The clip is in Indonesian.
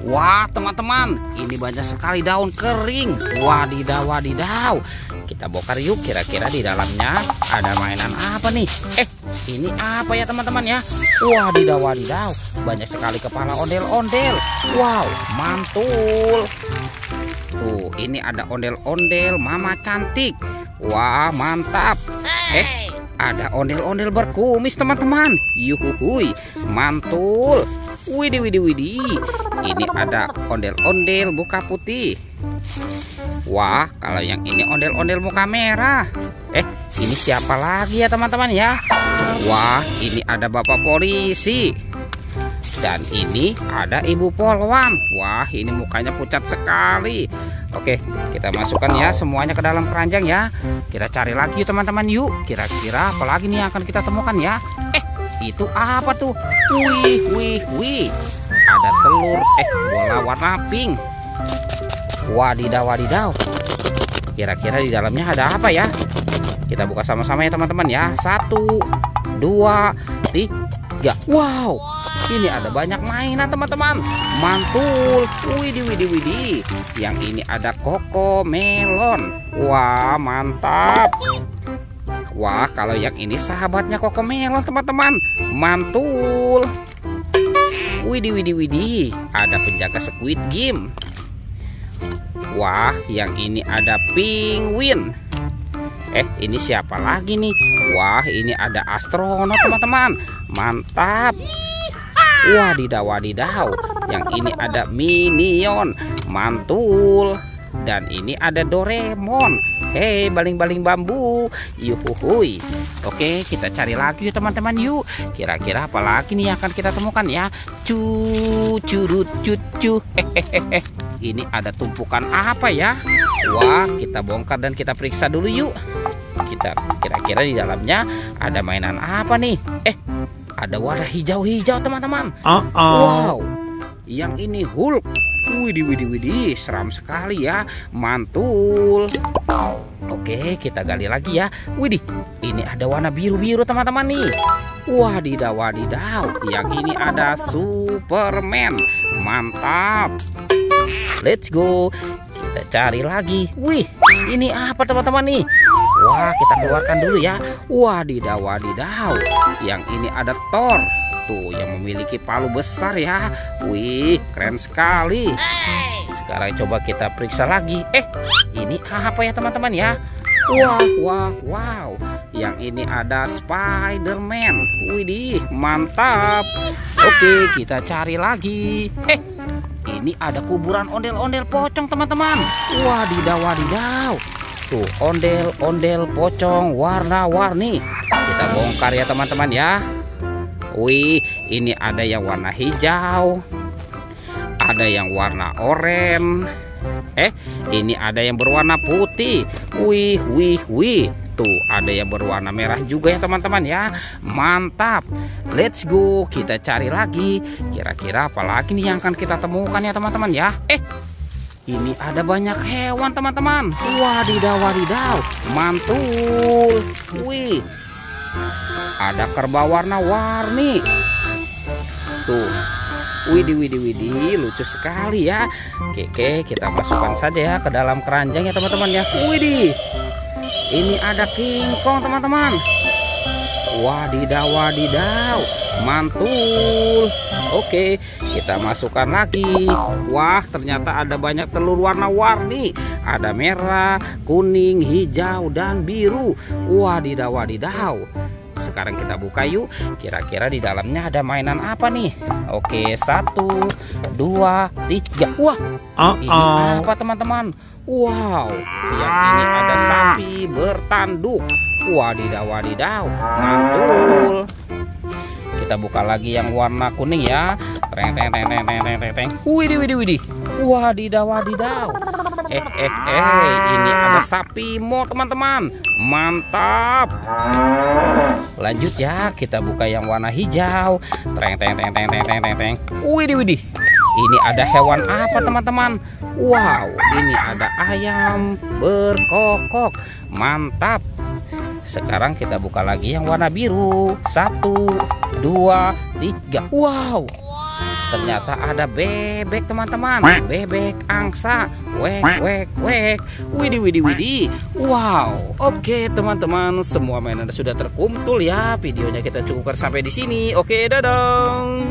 Wah teman-teman, ini banyak sekali daun kering. Wadidaw, wadidaw. Kita bongkar yuk, kira-kira di dalamnya ada mainan apa nih? Ini apa ya teman-teman ya? Wadidaw, wadidaw. Banyak sekali kepala ondel-ondel. Wow, mantul. Tuh, ini ada ondel-ondel Mama Cantik. Wah, mantap. Ada ondel-ondel berkumis teman-teman. Yuhuhui, mantul. Widih, widih, widih. Ini ada ondel-ondel muka putih. Wah, kalau yang ini ondel-ondel muka merah. Ini siapa lagi ya teman-teman ya? Wah, ini ada bapak polisi. Dan ini ada ibu polwan. Wah, ini mukanya pucat sekali. Oke, kita masukkan ya semuanya ke dalam keranjang ya. Kita cari lagi teman-teman yuk. Kira-kira apa lagi nih yang akan kita temukan ya? Itu apa tuh? Wih, wih, wih. Ada telur, bola warna pink. Wadidaw, wadidaw. Kira-kira di dalamnya ada apa ya? Kita buka sama-sama ya teman-teman ya. 1, 2, 3. Wow, ini ada banyak mainan teman-teman. Mantul. Widih, widih, widih. Yang ini ada Koko Melon. Wah, mantap. Wah, kalau yang ini sahabatnya Koko Melon teman-teman. Mantul. Widih, widih, widih. Ada penjaga Squid Game. Wah, yang ini ada penguin. Ini siapa lagi nih? Wah, ini ada astronot teman-teman. Mantap. Wadidaw, wadidaw. Yang ini ada Minion. Mantul. Dan ini ada Doraemon. Hei, baling-baling bambu. Yuhuhui. Oke, kita cari lagi yuk teman-teman yuk. Kira-kira apa lagi nih yang akan kita temukan ya? Curut cucu. Ini ada tumpukan apa ya? Wah, kita bongkar dan kita periksa dulu yuk. Kita kira-kira di dalamnya ada mainan apa nih? Ada warna hijau-hijau teman-teman. Wow, yang ini Hulk. Widih, widih, widih, seram sekali ya. Mantul. Oke, kita gali lagi ya. Widih, ini ada warna biru-biru teman-teman nih. Wadidaw, wadidaw. Yang ini ada Superman. Mantap. Let's go. Kita cari lagi. Wih, ini apa teman-teman nih? Wah, kita keluarkan dulu ya. Wadidaw, wadidaw. Yang ini ada Thor. Tuh, yang memiliki palu besar ya. Wih, keren sekali. Sekarang coba kita periksa lagi. Ini apa ya teman-teman ya? Wah, wah, wow. Yang ini ada Spider-Man. Widih, mantap. Oke, kita cari lagi. Ini ada kuburan ondel-ondel pocong teman-teman. Wadidaw, wadidaw. Tuh, ondel-ondel pocong warna-warni. Kita bongkar ya teman-teman ya. Wih, ini ada yang warna hijau. Ada yang warna oranye. Ini ada yang berwarna putih. Wih, wih, wih. Tuh, ada yang berwarna merah juga ya teman-teman ya. Mantap. Let's go. Kita cari lagi. Kira-kira apa lagi nih yang akan kita temukan ya teman-teman ya. Ini ada banyak hewan teman-teman. Wadidaw, wadidaw. Mantul. Wih, ada kerbau warna-warni. Tuh. Widih, widih, widih, lucu sekali ya. Oke, kita masukkan saja ya ke dalam keranjang ya teman-teman ya. Widih, ini ada King Kong teman-teman. Wadidaw, wadidaw, mantul. Oke, kita masukkan lagi. Wah, ternyata ada banyak telur warna-warni. Ada merah, kuning, hijau, dan biru. Wadidaw, wadidaw. Sekarang kita buka yuk. Kira-kira di dalamnya ada mainan apa nih? Oke, 1, 2, 3. Wah, ini apa teman-teman? Wow, yang ini ada sapi bertanduk. Wadidaw, wadidaw, mantul. Kita buka lagi yang warna kuning ya. Teng, teng, teng, teng, teng, teng, teng. Widih, widih, widih. Wadidaw, wadidaw. Ini ada sapi mo teman-teman. Mantap. Lanjut ya, kita buka yang warna hijau. Teng, teng, teng, teng, teng, teng, teng, teng. Widih, widih. Ini ada hewan apa teman-teman? Wow, ini ada ayam berkokok. Mantap. Sekarang kita buka lagi yang warna biru. 1, 2, 3. Wow, ternyata ada bebek teman-teman. Bebek angsa. Wek wek wek. Widih widih widih. Wow. Oke teman-teman, semua mainan sudah terkumpul ya. Videonya kita cukupkan sampai di sini. Oke, dadah.